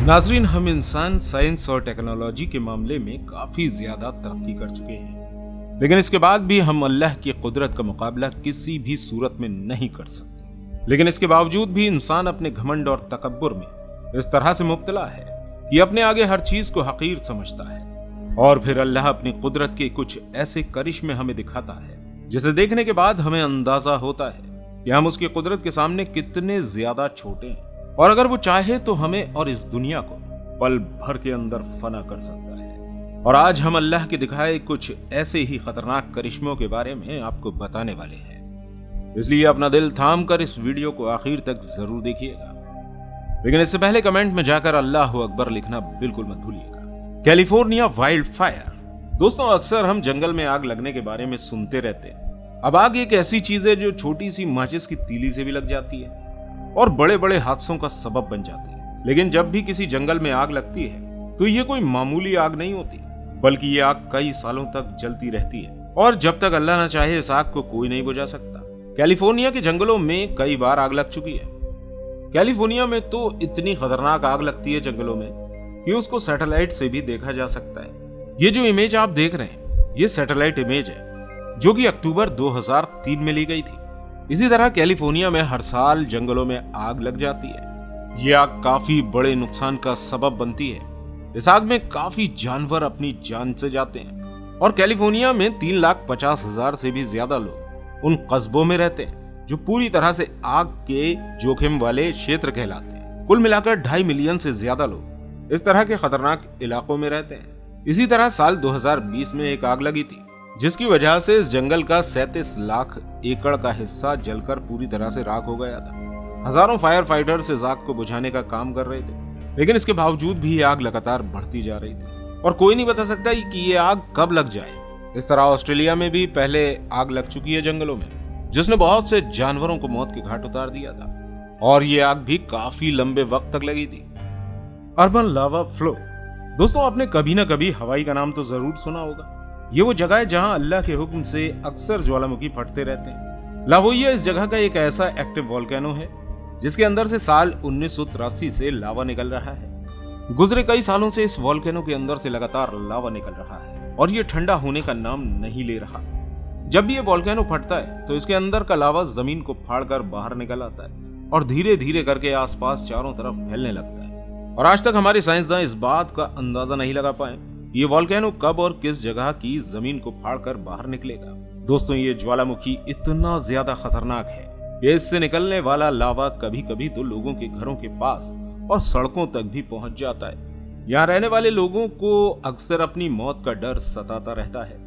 नाजरीन, हम इंसान साइंस और टेक्नोलॉजी के मामले में काफी ज्यादा तरक्की कर चुके हैं, लेकिन इसके बाद भी हम अल्लाह की कुदरत का मुकाबला किसी भी सूरत में नहीं कर सकते। लेकिन इसके बावजूद भी इंसान अपने घमंड और तकब्बुर में इस तरह से मुब्तला है कि अपने आगे हर चीज को हकीर समझता है, और फिर अल्लाह अपनी कुदरत के कुछ ऐसे करिश्मे हमें दिखाता है जिसे देखने के बाद हमें अंदाजा होता है कि हम उसकी कुदरत के सामने कितने ज्यादा छोटे हैं, और अगर वो चाहे तो हमें और इस दुनिया को पल भर के अंदर फना कर सकता है। और आज हम अल्लाह के दिखाए कुछ ऐसे ही खतरनाक करिश्मों के बारे में आपको बताने वाले हैं, इसलिए अपना दिल थाम कर इस वीडियो को आखिर तक जरूर देखिएगा। लेकिन इससे पहले कमेंट में जाकर अल्लाह अकबर लिखना बिल्कुल मत भूलिएगा। California wild fire. दोस्तों, अक्सर हम जंगल में आग लगने के बारे में सुनते रहते हैं। अब आग एक ऐसी चीज है जो छोटी सी माचिस की तीली से भी लग जाती है और बड़े बड़े हादसों का सबब बन जाती है। लेकिन जब भी किसी जंगल में आग लगती है तो ये कोई मामूली आग नहीं होती, बल्कि ये आग कई सालों तक जलती रहती है, और जब तक अल्लाह न चाहे इस आग को कोई नहीं बुझा सकता। कैलिफोर्निया के जंगलों में कई बार आग लग चुकी है। कैलिफोर्निया में तो इतनी खतरनाक आग लगती है जंगलों में कि उसको सैटेलाइट से भी देखा जा सकता है। ये जो इमेज आप देख रहे हैं, ये सैटेलाइट इमेज है जो कि अक्टूबर 2003 में ली गई थी। इसी तरह कैलिफोर्निया में हर साल जंगलों में आग लग जाती है। ये आग काफी बड़े नुकसान का सबब बनती है। इस आग में काफी जानवर अपनी जान से जाते हैं, और कैलिफोर्निया में 3,50,000 से भी ज्यादा लोग उन कस्बों में रहते हैं जो पूरी तरह से आग के जोखिम वाले क्षेत्र कहलाते हैं। कुल मिलाकर 2.5 मिलियन से ज्यादा लोग इस तरह के खतरनाक इलाकों में रहते हैं। इसी तरह साल 2020 में एक आग लगी थी जिसकी वजह से इस जंगल का 37 लाख एकड़ का हिस्सा जलकर पूरी तरह से राख हो गया था। हजारों फायर फाइटर्स इस आग को बुझाने का काम कर रहे थे, लेकिन इसके बावजूद भी ये आग लगातार बढ़ती जा रही थी और कोई नहीं बता सकता कि ये आग कब लग जाए। इस तरह ऑस्ट्रेलिया में भी पहले आग लग चुकी है जंगलों में, जिसने बहुत से जानवरों को मौत के घाट उतार दिया था, और ये आग भी काफी लंबे वक्त तक लगी थी। Urban lava flow. दोस्तों, आपने कभी ना कभी हवाई का नाम तो जरूर सुना होगा। ये वो जगह है जहां अल्लाह के हुक्म से अक्सर ज्वालामुखी फटते रहते हैं। लावोइया इस जगह का एक ऐसा एक्टिव वोल्केनो है जिसके अंदर से साल 1983 से लावा निकल रहा है। गुजरे कई सालों से इस वोल्केनो के अंदर से लगातार लावा निकल रहा है और ये ठंडा होने का नाम नहीं ले रहा। जब भी ये वोल्केनो फटता है तो इसके अंदर का लावा जमीन को फाड़कर बाहर निकल आता है और धीरे धीरे करके आसपास चारों तरफ फैलने लगता है। और आज तक हमारे साइंसदान इस बात का अंदाजा नहीं लगा पाए ये वोल्केनो कब और किस जगह की जमीन को फाड़कर बाहर निकलेगा। दोस्तों, ये ज्वालामुखी इतना ज्यादा खतरनाक है कि इससे निकलने वाला लावा कभी कभी तो लोगों के घरों के पास और सड़कों तक भी पहुंच जाता है। यहाँ रहने वाले लोगों को अक्सर अपनी मौत का डर सताता रहता है।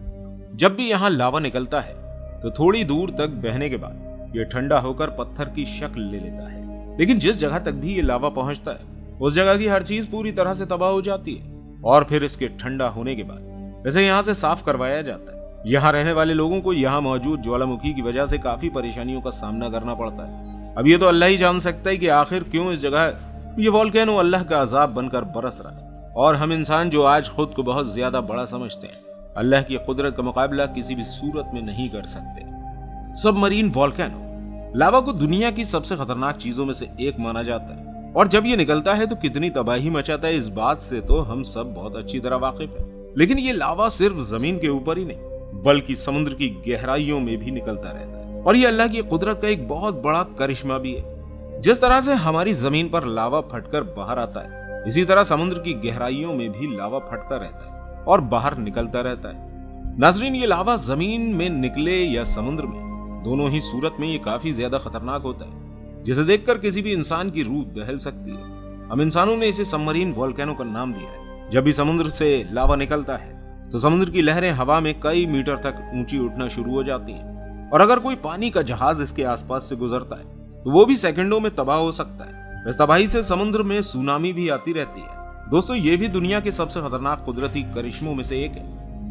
जब भी यहाँ लावा निकलता है तो थोड़ी दूर तक बहने के बाद ये ठंडा होकर पत्थर की शक्ल ले लेता है, लेकिन जिस जगह तक भी ये लावा पहुंचता है उस जगह की हर चीज पूरी तरह से तबाह हो जाती है, और फिर इसके ठंडा होने के बाद इसे यहाँ से साफ करवाया जाता है। यहाँ रहने वाले लोगों को यहाँ मौजूद ज्वालामुखी की वजह से काफी परेशानियों का सामना करना पड़ता है। अब ये तो अल्लाह ही जान सकता है कि आखिर क्यों इस जगह ये वोल्केनो अल्लाह का अजाब बनकर बरस रहा है, और हम इंसान जो आज खुद को बहुत ज्यादा बड़ा समझते हैं, अल्लाह की कुदरत का मुकाबला किसी भी सूरत में नहीं कर सकते। Submarine volcano. लावा को दुनिया की सबसे खतरनाक चीजों में से एक माना जाता है, और जब ये निकलता है तो कितनी तबाही मचाता है इस बात से तो हम सब बहुत अच्छी तरह वाकिफ हैं। लेकिन ये लावा सिर्फ जमीन के ऊपर ही नहीं बल्कि समुद्र की गहराइयों में भी निकलता रहता है, और ये अल्लाह की कुदरत का एक बहुत बड़ा करिश्मा भी है। जिस तरह से हमारी जमीन पर लावा फटकर बाहर आता है, इसी तरह समुद्र की गहराइयों में भी लावा फटता रहता है और बाहर निकलता रहता है। नाजरीन, ये लावा जमीन में निकले या समुद्र में, दोनों ही सूरत में ये काफी ज्यादा खतरनाक होता है, जिसे देखकर किसी भी इंसान की रूह दहल सकती है। हम इंसानों ने इसे सबमरीन वोल्केनो का नाम दिया है। जब भी समुद्र से लावा निकलता है तो समुद्र की लहरें हवा में कई मीटर तक ऊंची उठना शुरू हो जाती हैं, और अगर कोई पानी का जहाज इसके आसपास से गुजरता है तो वो भी सेकंडों में तबाह हो सकता है। इस तबाही से समुद्र में सुनामी भी आती रहती है। दोस्तों, ये भी दुनिया के सबसे खतरनाक कुदरती करिश्मों में से एक है।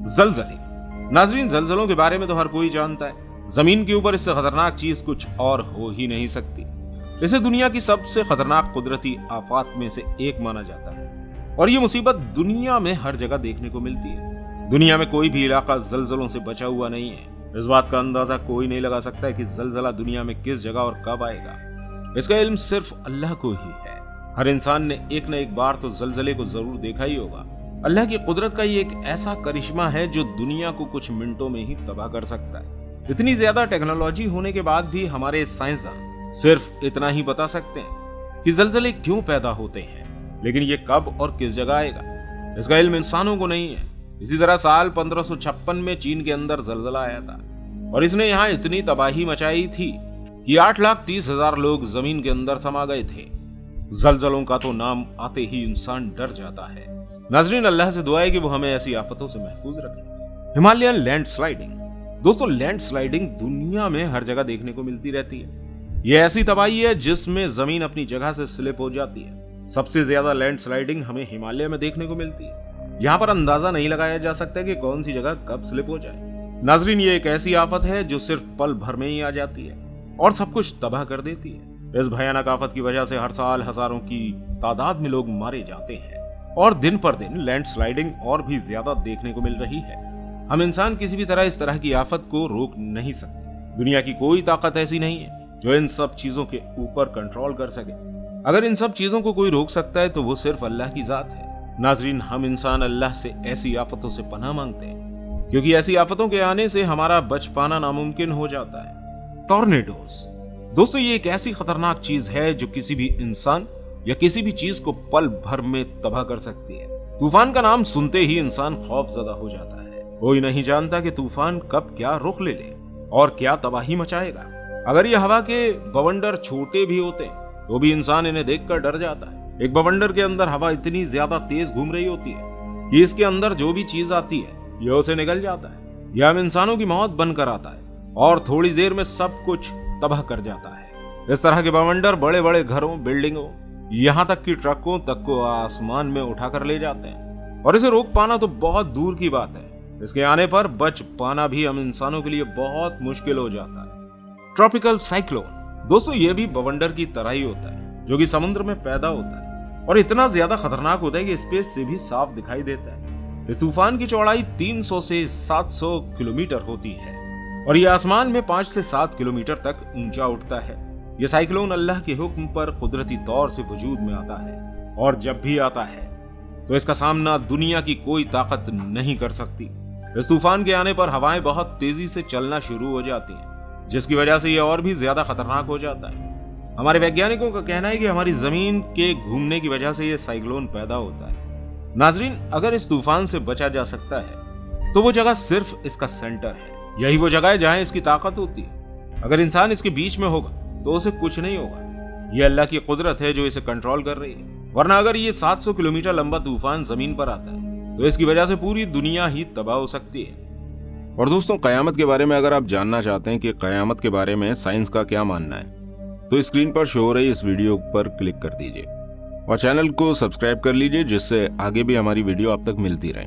जलजले। नाजरीन, जलजलों के बारे में तो हर कोई जानता है। जमीन के ऊपर इससे खतरनाक चीज कुछ और हो ही नहीं सकती। इसे दुनिया की सबसे खतरनाक कुदरती आफात में से एक माना जाता है, और ये मुसीबत दुनिया में हर जगह देखने को मिलती है। दुनिया में कोई भी इलाका जलजलों से बचा हुआ नहीं है। इस बात का अंदाजा कोई नहीं लगा सकता है कि जलजला दुनिया में किस जगह और कब आएगा। इसका इल्म सिर्फ अल्लाह को ही है। हर इंसान ने एक न एक बार तो जलजले को जरूर देखा ही होगा। अल्लाह की कुदरत का ये एक ऐसा करिश्मा है जो दुनिया को कुछ मिनटों में ही तबाह कर सकता है। इतनी ज्यादा टेक्नोलॉजी होने के बाद भी हमारे साइंसदान सिर्फ इतना ही बता सकते हैं कि जलजले क्यों पैदा होते हैं, लेकिन ये कब और किस जगह आएगा इसका इल्म इंसानों को नहीं है। इसी तरह साल 1556 में चीन के अंदर जलजला आया था और इसने यहाँ इतनी तबाही मचाई थी कि 8,30,000 लोग जमीन के अंदर समा गए थे। जलजलों का तो नाम आते ही इंसान डर जाता है। नाजरीन, अल्लाह से दुआ है कि वो हमें ऐसी आफतों से महफूज रखे। Himalayan landsliding. दोस्तों, लैंडस्लाइडिंग दुनिया में हर जगह देखने को मिलती रहती है। ये ऐसी तबाही है जिसमें जमीन अपनी जगह से स्लिप हो जाती है। सबसे ज्यादा लैंडस्लाइडिंग हमें हिमालय में देखने को मिलती है। यहाँ पर अंदाजा नहीं लगाया जा सकता कि कौन सी जगह कब स्लिप हो जाए। नाजरीन, ये एक ऐसी आफत है जो सिर्फ पल भर में ही आ जाती है और सब कुछ तबाह कर देती है। इस भयानक आफत की वजह से हर साल हजारों की तादाद में लोग मारे जाते हैं और दिन पर दिन लैंडस्लाइडिंग और भी ज्यादा देखने को मिल रही है। हम इंसान किसी भी इस तरह की आफत को रोक नहीं सकते। दुनिया की कोई ताकत ऐसी नहीं है जो इन सब चीजों के ऊपर कंट्रोल कर सके। अगर इन सब चीजों को कोई रोक सकता है तो वो सिर्फ अल्लाह की जात है। नाजरीन, हम इंसान अल्लाह से ऐसी आफतों से पनाह मांगते हैं क्योंकि ऐसी आफतों के आने से हमारा बच पाना नामुमकिन हो जाता है। टॉर्नेडोज। दोस्तों, ये एक ऐसी खतरनाक चीज है जो किसी भी इंसान या किसी भी चीज को पल भर में तबाह कर सकती है। तूफान का नाम सुनते ही इंसान खौफजदा हो जाता है। कोई नहीं जानता कि तूफान कब क्या रुख ले और क्या तबाही मचाएगा। अगर ये हवा के बवंडर छोटे भी होते तो भी इंसान इन्हें देखकर डर जाता है। एक बवंडर के अंदर हवा इतनी ज्यादा तेज घूम रही होती है कि इसके अंदर जो भी चीज आती है यह उसे निगल जाता है। यह हम इंसानों की मौत बनकर आता है और थोड़ी देर में सब कुछ तबाह कर जाता है। इस तरह के बवंडर बड़े बड़े घरों, बिल्डिंगों, यहाँ तक कि ट्रकों तक को आसमान में उठाकर ले जाते हैं और इसे रोक पाना तो बहुत दूर की बात है। इसके आने पर बच पाना भी हम इंसानों के लिए बहुत मुश्किल हो जाता है। Tropical cyclone. दोस्तों, ये भी बवंडर की तरह ही होता है जो कि समुद्र में पैदा होता है और इतना ज्यादा खतरनाक होता है कि स्पेस से भी साफ दिखाई देता है। इस तूफान की चौड़ाई 300 से 700 किलोमीटर होती है और यह आसमान में 5 से 7 किलोमीटर तक ऊंचा उठता है। यह साइक्लोन अल्लाह के हुक्म पर कुदरती तौर से वजूद में आता है और जब भी आता है तो इसका सामना दुनिया की कोई ताकत नहीं कर सकती। इस तूफान के आने पर हवाएं बहुत तेजी से चलना शुरू हो जाती हैं, जिसकी वजह से यह और भी ज्यादा खतरनाक हो जाता है। हमारे वैज्ञानिकों का कहना है कि हमारी जमीन के घूमने की वजह से यह साइक्लोन पैदा होता है। नाजरीन, अगर इस तूफान से बचा जा सकता है तो वो जगह सिर्फ इसका सेंटर है। यही वो जगह है जहां इसकी ताकत होती है। अगर इंसान इसके बीच में होगा तो उसे कुछ नहीं होगा। ये अल्लाह की कुदरत है जो इसे कंट्रोल कर रही है। वरना अगर ये 700 किलोमीटर लंबा तूफान जमीन पर आता है तो इसकी वजह से पूरी दुनिया ही तबाह हो सकती है। और दोस्तों, कयामत के बारे में अगर आप जानना चाहते हैं कि कयामत के बारे में साइंस का क्या मानना है तो स्क्रीन पर शो हो रही इस वीडियो पर क्लिक कर दीजिए और चैनल को सब्सक्राइब कर लीजिए, जिससे आगे भी हमारी वीडियो आप तक मिलती रहे।